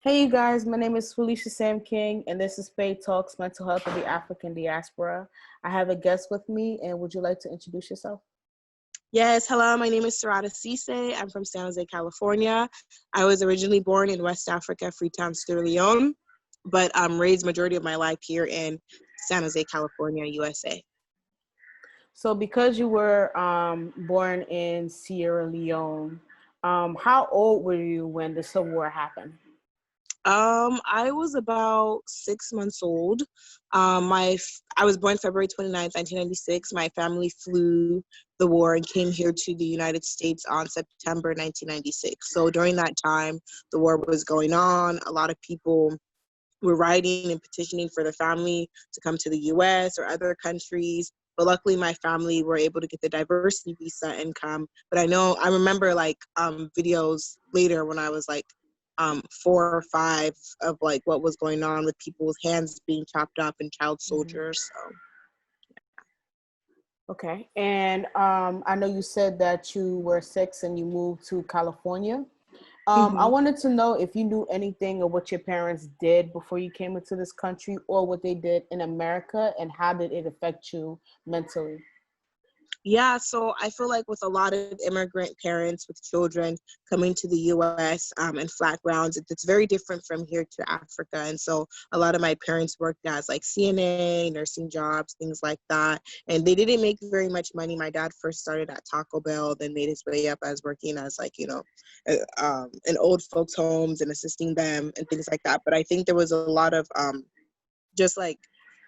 Hey you guys, my name is Falicia SamKing, and this is Faye Talks Mental Health of the African Diaspora. I have a guest with me, and would you like to introduce yourself? Yes, hello, my name is Sarata Sesay. I'm from San Jose, California. I was originally born in West Africa, Freetown, Leone, but raised majority of my life here in San Jose, California, USA. So because you were born in Sierra Leone, how old were you when the Civil War happened? I was about 6 months old. I was born February 29th, 1996. My family flew the war and came here to the United States on September 1996. So during that time, the war was going on. A lot of people were writing and petitioning for their family to come to the US or other countries. But luckily my family were able to get the diversity visa and come. But I remember videos later when I was 4 or 5 of what was going on with people's hands being chopped up and child soldiers. So Okay, and I know you said that you were 6 and you moved to California. I wanted to know if you knew anything of what your parents did before you came into this country or what they did in America, and how did it affect you mentally? Yeah, so I feel like with a lot of immigrant parents with children coming to the U.S. And flat grounds, it's very different from here to Africa. And so a lot of my parents worked as CNA, nursing jobs, things like that. And they didn't make very much money. My dad first started at Taco Bell, then made his way up as working as in old folks' homes and assisting them and things like that. But I think there was a lot of just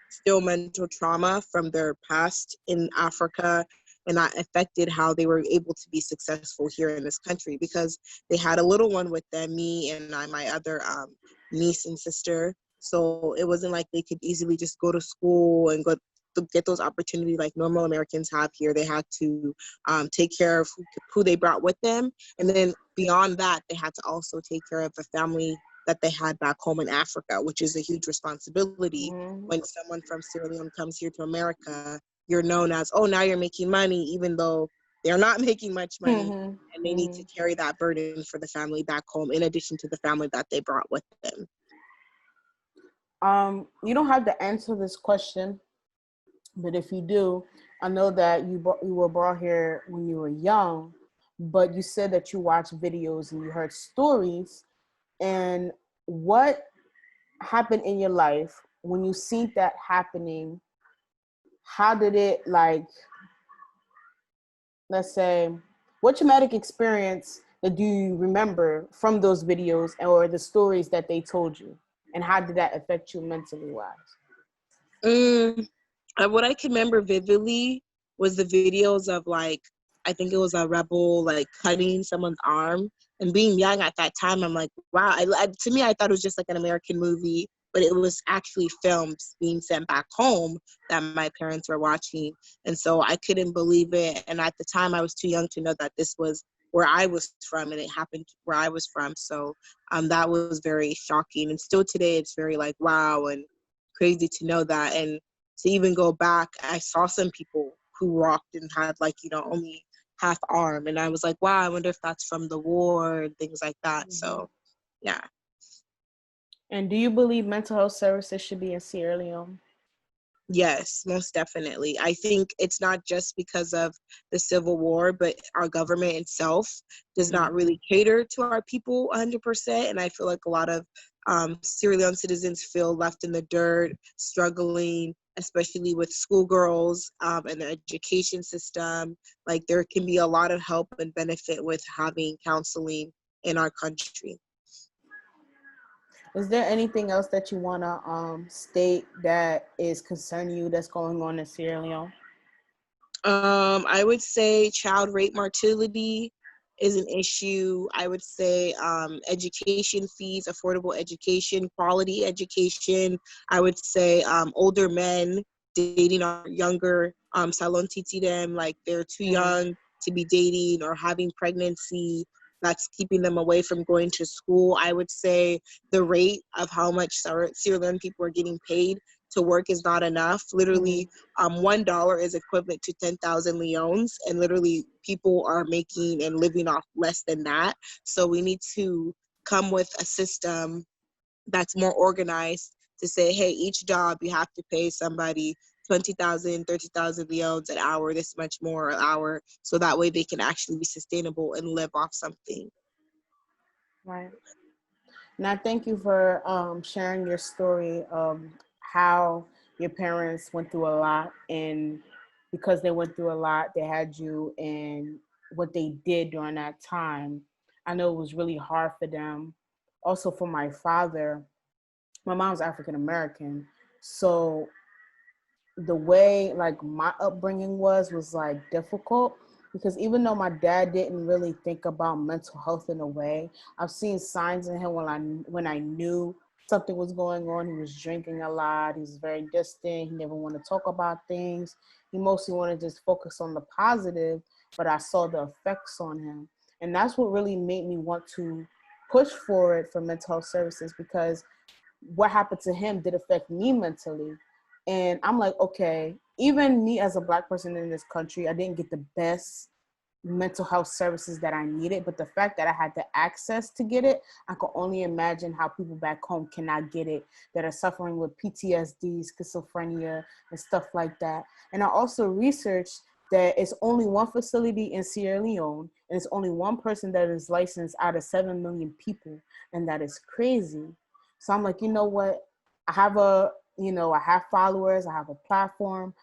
still mental trauma from their past in Africa, and that affected how they were able to be successful here in this country because they had a little one with them, me and my other niece and sister. So it wasn't like they could easily just go to school and go to get those opportunities like normal Americans have here. They had to take care of who they brought with them. And then beyond that, they had to also take care of the family that they had back home in Africa, which is a huge responsibility. When someone from Sierra Leone comes here to America, you're known as, oh, now you're making money, even though they're not making much money, and they need to carry that burden for the family back home in addition to the family that they brought with them. You don't have to answer this question, but if you do, I know that you were brought here when you were young, but you said that you watched videos and you heard stories. And what happened in your life when you seen that happening? How did it, let's say, what traumatic experience that do you remember from those videos or the stories that they told you? And how did that affect you mentally wise? What I can remember vividly was the videos of I think it was a rebel cutting someone's arm. And being young at that time, I'm like, wow. To me, I thought it was just an American movie, but it was actually films being sent back home that my parents were watching. And so I couldn't believe it. And at the time, I was too young to know that this was where I was from, and it happened where I was from. So that was very shocking. And still today, it's very wow and crazy to know that. And to even go back, I saw some people who walked and had only half arm, and I was like, wow, I wonder if that's from the war and things like that. So yeah. And do you believe mental health services should be in Sierra Leone? Yes, most definitely. I think it's not just because of the Civil War, but our government itself does not really cater to our people 100%. And I feel like a lot of Sierra Leone citizens feel left in the dirt, struggling, especially with schoolgirls and the education system. There can be a lot of help and benefit with having counseling in our country. Is there anything else that you want to state that is concerning you that's going on in Sierra Leone? I would say child rape mortality is an issue. I would say education fees, affordable education, quality education. I would say older men dating our younger salon titi them, they're too young to be dating or having pregnancy. That's keeping them away from going to school. I would say the rate of how much Sierra Leone people are getting paid to work is not enough. Literally, $1 is equivalent to 10,000 leones, and literally people are making and living off less than that. So we need to come with a system that's more organized to say, hey, each job you have to pay somebody 20,000, 30,000 leones an hour, this much more an hour, so that way they can actually be sustainable and live off something. Right. Now, thank you for sharing your story of how your parents went through a lot, and because they went through a lot, they had you, and what they did during that time. I know it was really hard for them. Also, for my father, my mom's African American, so the way like my upbringing was like difficult, because even though my dad didn't really think about mental health in a way, I've seen signs in him when I knew something was going on. He was drinking a lot. He was very distant. He never wanted to talk about things. He mostly wanted to just focus on the positive, but I saw the effects on him. And that's what really made me want to push for it for mental health services, because what happened to him did affect me mentally. And I'm like, okay, even me as a Black person in this country, I didn't get the best mental health services that I needed. But the fact that I had the access to get it, I could only imagine how people back home cannot get it, that are suffering with PTSD, schizophrenia, and stuff like that. And I also researched that it's only one facility in Sierra Leone, and it's only one person that is licensed out of 7 million people. And that is crazy. So I'm like, you know what? I have followers, I have a platform.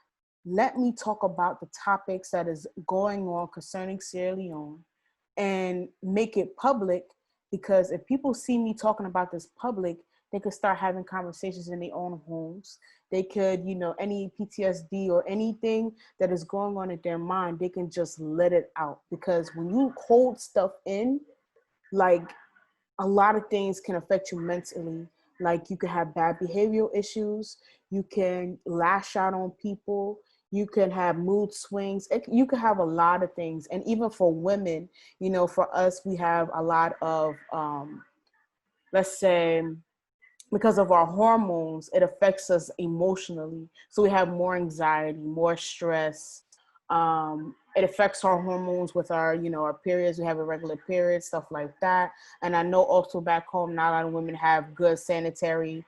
Let me talk about the topics that is going on concerning Sierra Leone and make it public, because if people see me talking about this public, they could start having conversations in their own homes. They could, any PTSD or anything that is going on in their mind, they can just let it out. Because when you hold stuff in, like, a lot of things can affect you mentally. Like, you can have bad behavioral issues, you can lash out on people, you can have mood swings, you can have a lot of things. And even for women, for us, we have a lot of, let's say, because of our hormones, it affects us emotionally. So we have more anxiety, more stress. It affects our hormones with our periods. We have irregular periods, stuff like that. And I know also back home, not a lot of women have good sanitary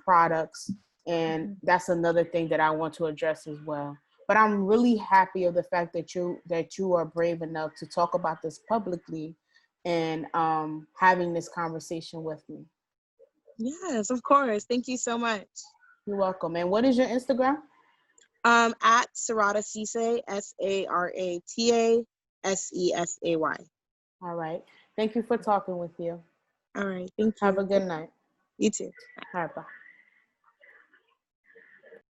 products. And that's another thing that I want to address as well. But I'm really happy of the fact that you are brave enough to talk about this publicly, and having this conversation with me. Yes, of course. Thank you so much. You're welcome. And what is your Instagram? At Sarata Sesay, SARATA SESAY. All right. Thank you for talking with you. All right. Thank Have you. a good night. You too. All right, bye.